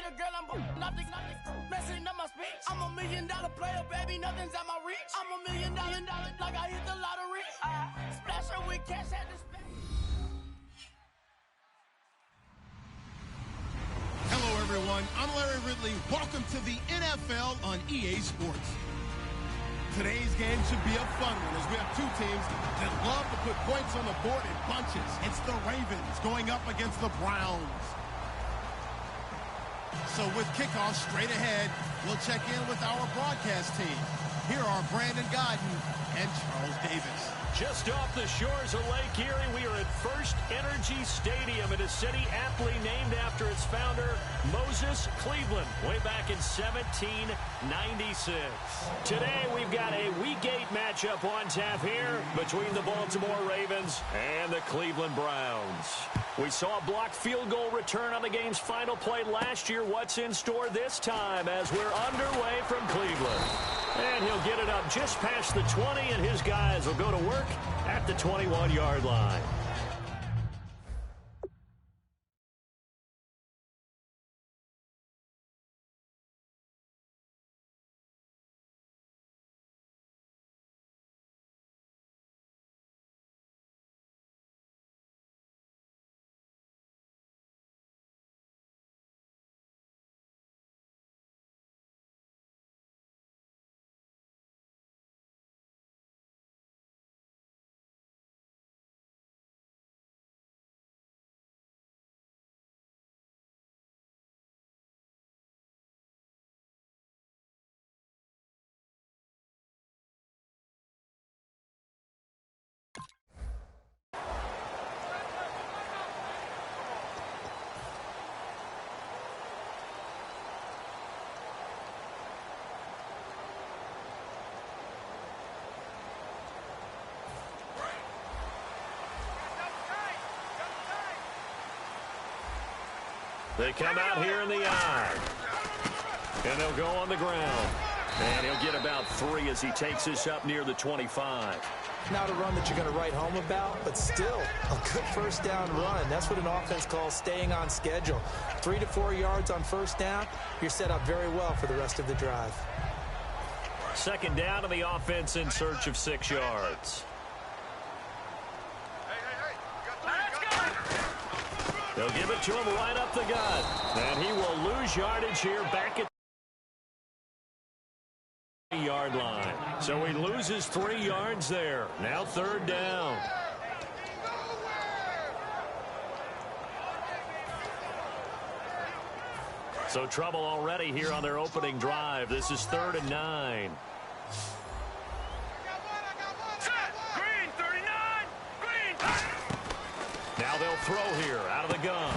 a girl, I'm nothing, messing up my speech. I'm $1 million player, baby, nothing's at my reach. I'm $1 million, like I hit the lottery. Splash her with cash at the spec. Hello, everyone. I'm Larry Ridley. Welcome to the NFL on EA Sports. Today's game should be a fun one as we have two teams that love to put points on the board in bunches. It's the Ravens going up against the Browns. So with kickoff straight ahead, we'll check in with our broadcast team. Here are Brandon Godden and Charles Davis. Just off the shores of Lake Erie, we are at First Energy Stadium in a city aptly named after its founder, Moses Cleveland, way back in 1796. Today, we've got a Week 8 matchup on tap here between the Baltimore Ravens and the Cleveland Browns. We saw a blocked field goal return on the game's final play last year. What's in store this time as we're underway from Cleveland? And he'll get it up just past the 20, and his guys will go to work at the 21-yard line. They come out here in the eye. And they'll go on the ground. And he'll get about 3 as he takes this up near the 25. Not a run that you're going to write home about, but still a good first down run. That's what an offense calls staying on schedule. 3 to 4 yards on first down, you're set up very well for the rest of the drive. Second down to the offense in search of 6 yards. They'll give it to him right up the gut. And he will lose yardage here back at the yard line. So he loses 3 yards there. Now third down. So trouble already here on their opening drive. This is 3rd and 9. Now they'll throw here out of the gun.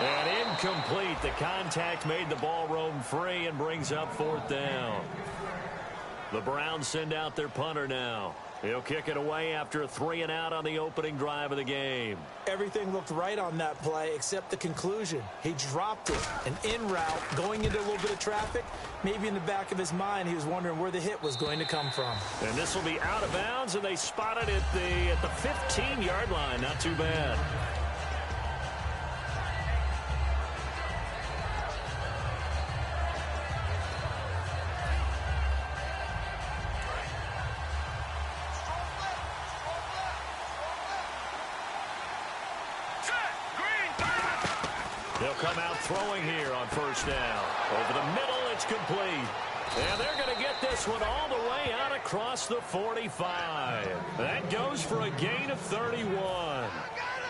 And incomplete. The contact made the ball roam free and brings up 4th down. The Browns send out their punter now. He'll kick it away after a 3 and out on the opening drive of the game. Everything looked right on that play except the conclusion. He dropped it. An in route going into a little bit of traffic. Maybe in the back of his mind he was wondering where the hit was going to come from. And this will be out of bounds, and they spot it at the 15-yard line. Not too bad. They'll come out throwing here on first down. Over the middle, it's complete. And they're going to get this one all the way out across the 45. That goes for a gain of 31.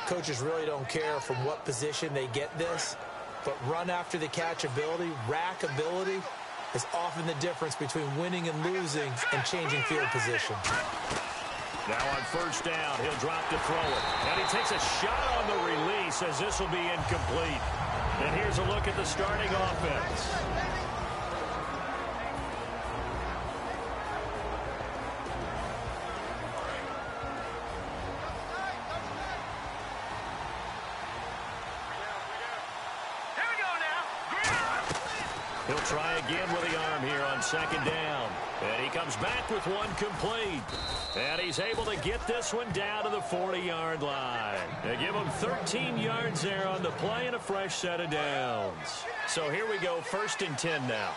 Coaches really don't care from what position they get this, but run after the catch ability, rack ability, is often the difference between winning and losing and changing field position. Now on first down, he'll drop to throw it. And he takes a shot on the release as this will be incomplete. And here's a look at the starting offense. He'll try again with the arm here on second down. And he comes back with one complete. And he's able to get this one down to the 40-yard line. They give him 13 yards there on the play and a fresh set of downs. So here we go, 1st and 10 now.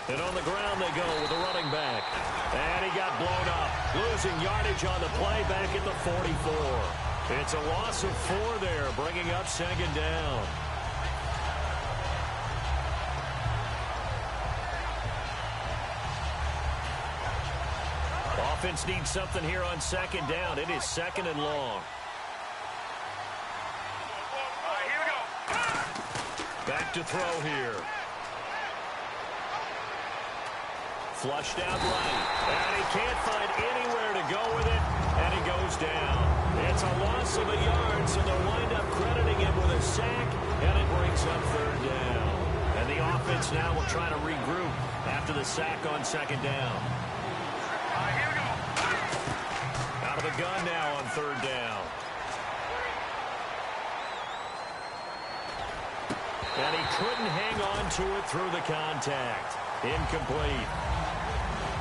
And on the ground they go with the running back. And he got blown up. Losing yardage on the play back at the 44. It's a loss of 4 there, bringing up 2nd down. Offense needs something here on 2nd down. It is 2nd and long. Here we go. Back to throw here. Flushed out right. And he can't find anywhere to go with it. And he goes down. It's a loss of a yard, so they'll wind up crediting him with a sack. And it brings up 3rd down. And the offense now will try to regroup after the sack on 2nd down. Here we go. Out of the gun now on 3rd down. And he couldn't hang on to it through the contact. Incomplete.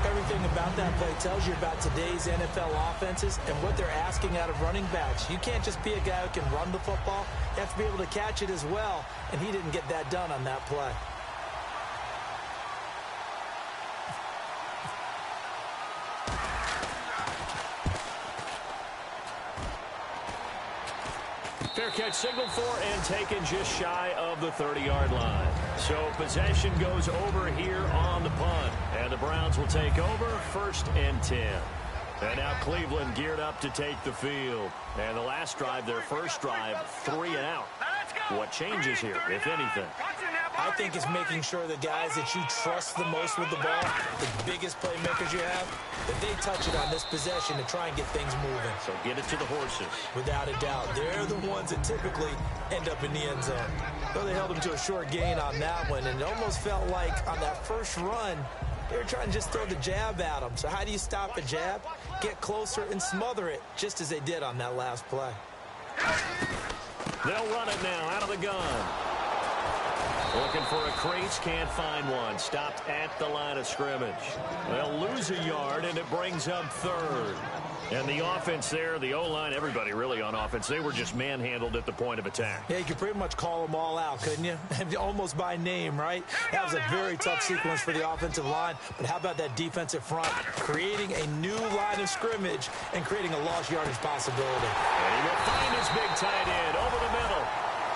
Everything about that play tells you about today's NFL offenses and what they're asking out of running backs. You can't just be a guy who can run the football. You have to be able to catch it as well, and he didn't get that done on that play. Fair catch signaled for and taken just shy of the 30-yard line. So possession goes over here on the punt. And the Browns will take over 1st and 10. And now Cleveland geared up to take the field. And the last drive, their first drive, 3 and out. What changes here, if anything? I think it's making sure the guys that you trust the most with the ball, the biggest playmakers you have, that they touch it on this possession to try and get things moving. So get it to the horses. Without a doubt. They're the ones that typically end up in the end zone. Though they held them to a short gain on that one, and it almost felt like on that first run, they were trying to just throw the jab at them. So how do you stop a jab? Get closer and smother it, just as they did on that last play. They'll run it now out of the gun. Looking for a crease, can't find one. Stopped at the line of scrimmage. They'll lose a yard, and it brings up 3rd. And the offense there, the O-line, everybody really on offense, they were just manhandled at the point of attack. Yeah, you could pretty much call them all out, couldn't you? Almost by name, right? That was a very tough sequence for the offensive line. But how about that defensive front? Creating a new line of scrimmage and creating a lost yardage possibility. And he will find his big tight end over the middle.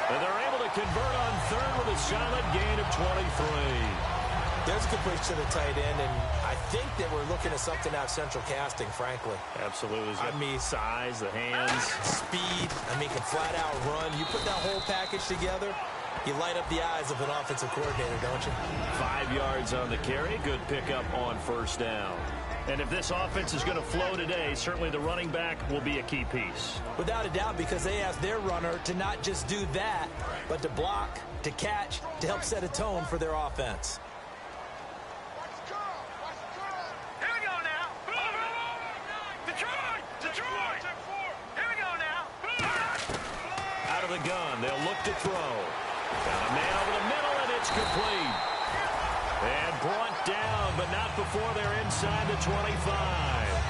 And they're able to convert on 3rd with a solid gain of 23. There's a good push to the tight end, and I think that we're looking at something out of Central Casting, frankly. Absolutely. I mean, size, the hands. Speed. I mean, can flat out run. You put that whole package together, you light up the eyes of an offensive coordinator, don't you? 5 yards on the carry. Good pickup on 1st down. And if this offense is going to flow today, certainly the running back will be a key piece. Without a doubt, because they asked their runner to not just do that, but to block, to catch, to help set a tone for their offense. Here we go now. Detroit! Detroit! Here we go now. Out of the gun, they'll look to throw. Got a man over the middle, and it's complete. And brought down, but not before they're inside the 25.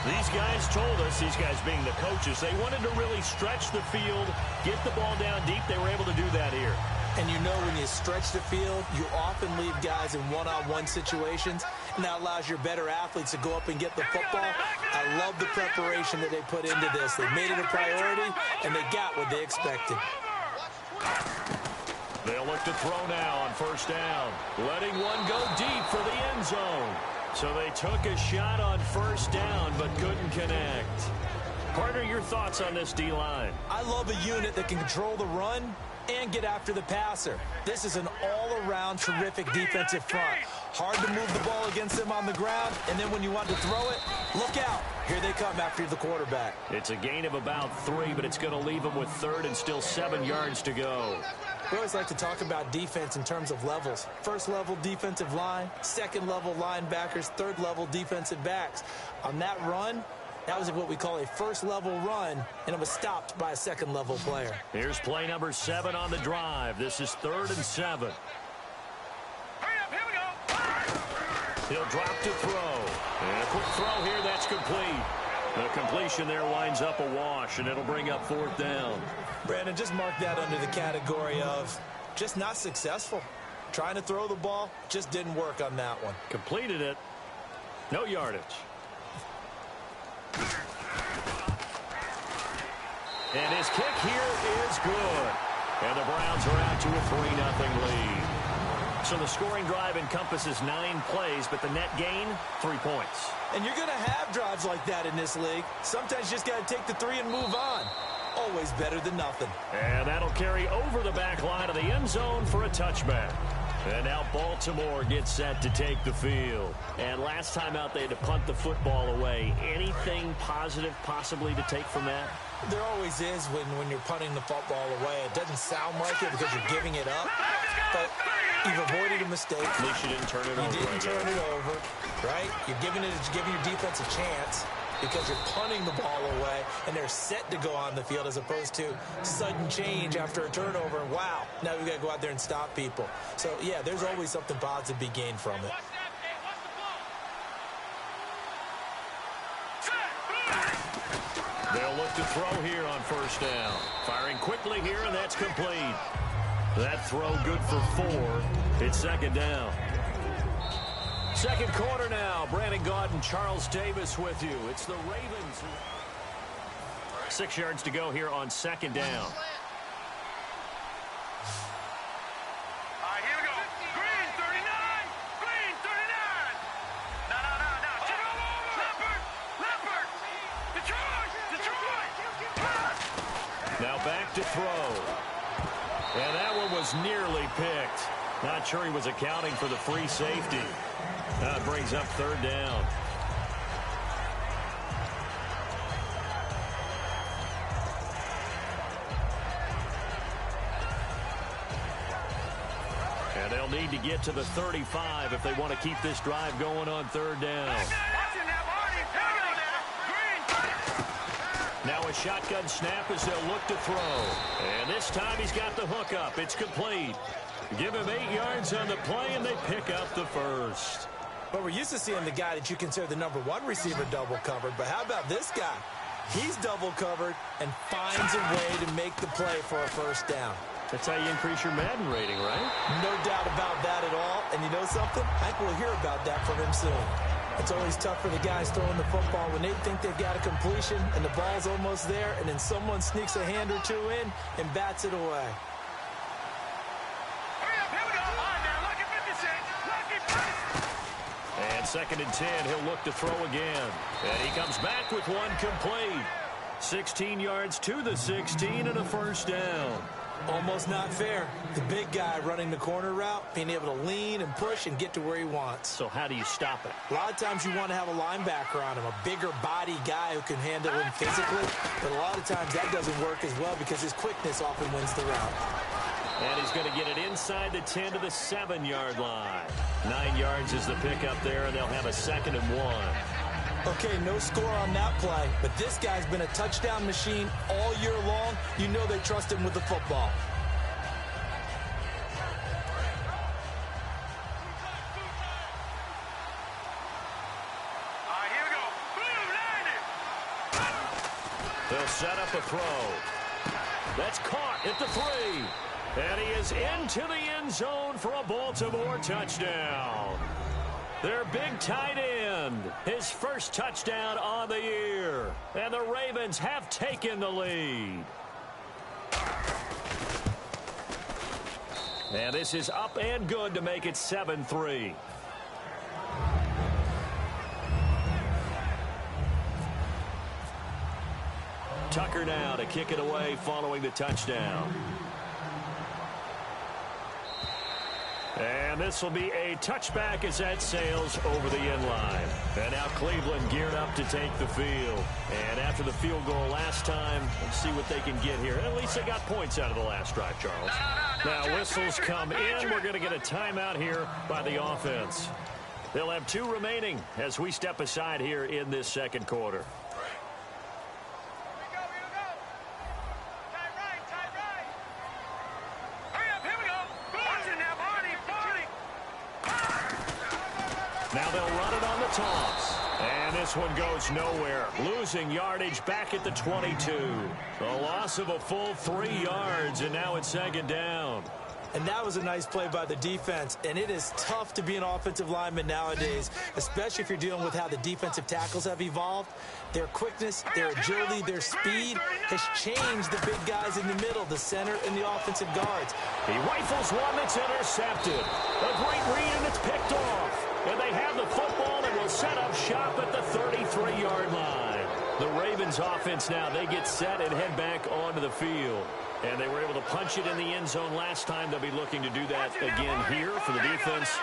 These guys told us, these guys being the coaches, they wanted to really stretch the field, get the ball down deep. They were able to do that here. And you know when you stretch the field, you often leave guys in one-on-one situations, and that allows your better athletes to go up and get the football. I love the preparation that they put into this. They made it a priority, and they got what they expected. They'll look to throw now on 1st down. Letting one go deep for the end zone. So they took a shot on 1st down, but couldn't connect. Partner, your thoughts on this D-line? I love a unit that can control the run and get after the passer. This is an all-around terrific defensive front. Hard to move the ball against them on the ground, and then when you want to throw it, look out. Here they come after the quarterback. It's a gain of about 3, but it's going to leave them with 3rd and still 7 yards to go. We always like to talk about defense in terms of levels. First level defensive line, second level linebackers, third level defensive backs. On that run, That was what we call a first-level run, and it was stopped by a second-level player. Here's play number 7 on the drive. This is 3rd and 7. He'll drop to throw. And a quick throw here, that's complete. The completion there winds up a wash, and it'll bring up 4th down. Brandon, just mark that under the category of just not successful. Trying to throw the ball, just didn't work on that one. Completed it. No yardage. And his kick here is good. And the Browns are out to a 3-0 lead. So the scoring drive encompasses 9 plays, but the net gain, 3 points. And you're going to have drives like that in this league. Sometimes you just got to take the 3 and move on. Always better than nothing. And that'll carry over the back line of the end zone for a touchback. And now Baltimore gets set to take the field. And last time out, they had to punt the football away. Anything positive possibly to take from that? There always is when you're punting the football away. It doesn't sound like it because you're giving it up. But you've avoided a mistake. At least you didn't turn it over. You didn't turn it over, right? You're giving your defense a chance because you're punting the ball away, and they're set to go on the field as opposed to sudden change after a turnover. And wow, now we've got to go out there and stop people. So, yeah, there's always something positive to be gained from it. They'll look to throw here on 1st down. Firing quickly here, and that's complete. That throw good for 4. It's 2nd down. Second quarter now. Brandon Gaudin and Charles Davis with you. It's the Ravens. 6 yards to go here on 2nd down. All right, here we go. Green 39. Green 39. No. Get all over. Leopard. Detroit. Now back to throw. And that one was nearly picked. Not sure he was accounting for the free safety. That brings up 3rd down. And they'll need to get to the 35 if they want to keep this drive going on 3rd down. Now a shotgun snap as they'll look to throw. And this time he's got the hook up. It's complete. Give him 8 yards on the play, and they pick up the 1st. But we're used to seeing the guy that you consider the #1 receiver double covered. But how about this guy? He's double covered and finds a way to make the play for a 1st down. That's how you increase your Madden rating, right? No doubt about that at all. And you know something? I think we'll hear about that from him soon. It's always tough for the guys throwing the football when they think they've got a completion and the ball's almost there, and then someone sneaks a hand or two in and bats it away. And 2nd and 10, he'll look to throw again. And he comes back with one complete. 16 yards to the 16 and a 1st down. Almost not fair. The big guy running the corner route, being able to lean and push and get to where he wants. So how do you stop it? A lot of times you want to have a linebacker on him, a bigger body guy who can handle him physically. But a lot of times that doesn't work as well because his quickness often wins the route. And he's going to get it inside the 10 to the 7-yard line. 9 yards is the pickup there, and they'll have a 2nd and 1. Okay, no score on that play, but this guy's been a touchdown machine all year long. You know they trust him with the football. All right, here we go. Boom, landed. They'll set up a throw. That's caught at the 3. And he is into the end zone for a Baltimore touchdown. Their big tight end, his 1st touchdown on the year. And the Ravens have taken the lead. And this is up and good to make it 7-3. Tucker now to kick it away following the touchdown. And this will be a touchback as that sails over the end line. And now Cleveland geared up to take the field. And after the field goal last time, let's see what they can get here. At least they got points out of the last drive, Charles. Now whistles come in. We're going to get a timeout here by the offense. They'll have 2 remaining as we step aside here in this 2nd quarter. Now they'll run it on the toss. And this one goes nowhere. Losing yardage back at the 22. A loss of a full 3 yards, and now it's second down. And that was a nice play by the defense. And it is tough to be an offensive lineman nowadays, especially if you're dealing with how the defensive tackles have evolved. Their quickness, their agility, their speed has changed the big guys in the middle, the center, and the offensive guards. He rifles one that's intercepted. A great read, and it's picked off. And they have the football and will set up shop at the 33-yard line. The Ravens offense now, they get set and head back onto the field. And they were able to punch it in the end zone last time. They'll be looking to do that again here for the defense.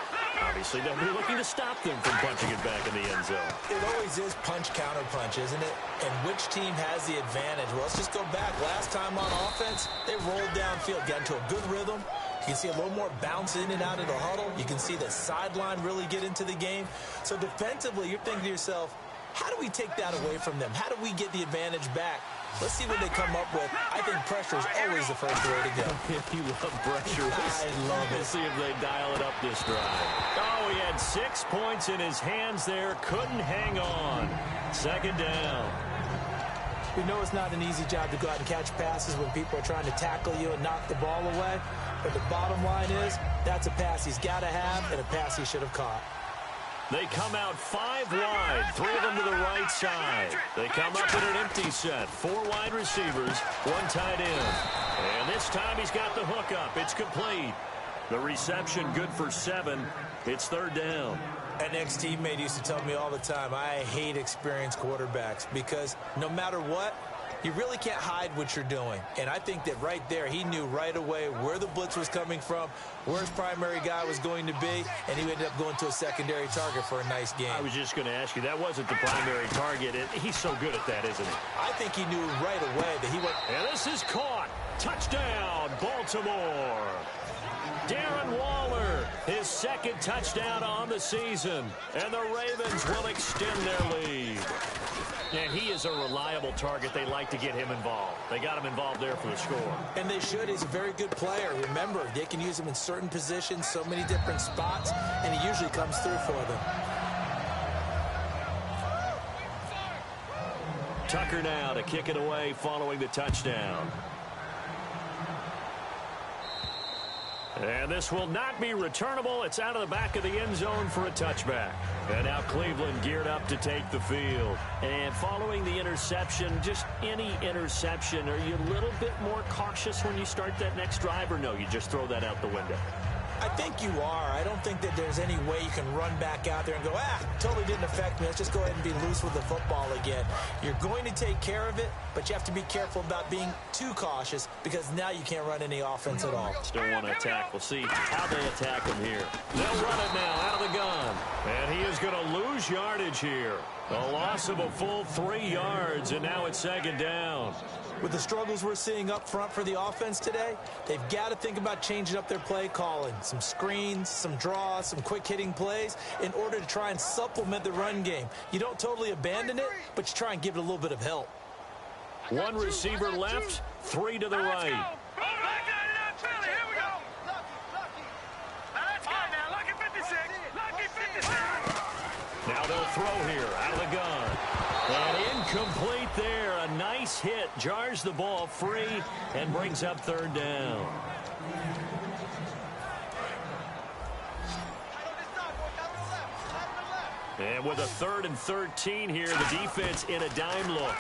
Obviously, they'll be looking to stop them from punching it back in the end zone. It always is punch-counter-punch, isn't it? And which team has the advantage? Well, let's just go back. Last time on offense, they rolled downfield, got into a good rhythm. You can see a little more bounce in and out of the huddle. You can see the sideline really get into the game. So defensively, you're thinking to yourself, how do we take that away from them? How do we get the advantage back? Let's see what they come up with. I think pressure is always the first way to go. You love pressure. I love it. We'll see if they dial it up this drive. Oh, he had 6 points in his hands there. Couldn't hang on. Second down. We know it's not an easy job to go out and catch passes when people are trying to tackle you and knock the ball away. But the bottom line is, that's a pass he's got to have and a pass he should have caught. They come out 5 wide, 3 of them to the right side. They come up in an empty set, 4 wide receivers, 1 tight end. And this time he's got the hook up. It's complete. The reception good for 7. It's third down. An ex-teammate used to tell me all the time, I hate experienced quarterbacks because no matter what, you really can't hide what you're doing. And I think that right there, he knew right away where the blitz was coming from, where his primary guy was going to be, and he ended up going to a secondary target for a nice game. I was just going to ask you, that wasn't the primary target. He's so good at that, isn't he? I think he knew right away that he went. And this is caught. Touchdown, Baltimore. Darren Waller, his second touchdown on the season. And the Ravens will extend their lead. And he is a reliable target. They like to get him involved. They got him involved there for the score. And they should. He's a very good player. Remember, they can use him in certain positions, so many different spots, and he usually comes through for them. Tucker now to kick it away following the touchdown. And this will not be returnable. It's out of the back of the end zone for a touchback. And now Cleveland geared up to take the field. And following the interception, just any interception, are you a little bit more cautious when you start that next drive, or no, you just throw that out the window? I think you are. I don't think that there's any way you can run back out there and go, totally didn't affect me. Let's just go ahead and be loose with the football again. You're going to take care of it, but you have to be careful about being too cautious because now you can't run any offense at all. Still want to attack. We'll see how they attack him here. They'll run it now out of the gun. And he is going to lose yardage here. A loss of a full 3 yards, and now it's second down. With the struggles we're seeing up front for the offense today, they've got to think about changing up their play calling. Some screens, some draws, some quick-hitting plays in order to try and supplement the run game. You don't totally abandon it, but you try and give it a little bit of help. 1 receiver left, 3 to the right. Now they'll throw here out of the gun. And incomplete there. A nice hit. Jars the ball free and brings up third down. And with a 3rd and 13 here, the defense in a dime look.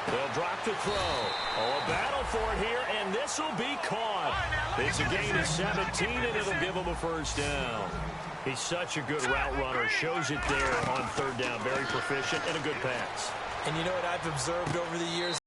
They'll drop the throw. Oh, a battle for it here, and this will be caught. It's a gain of 17, and it'll give them a first down. He's such a good route runner. Shows it there on third down. Very proficient and a good pass. And you know what I've observed over the years?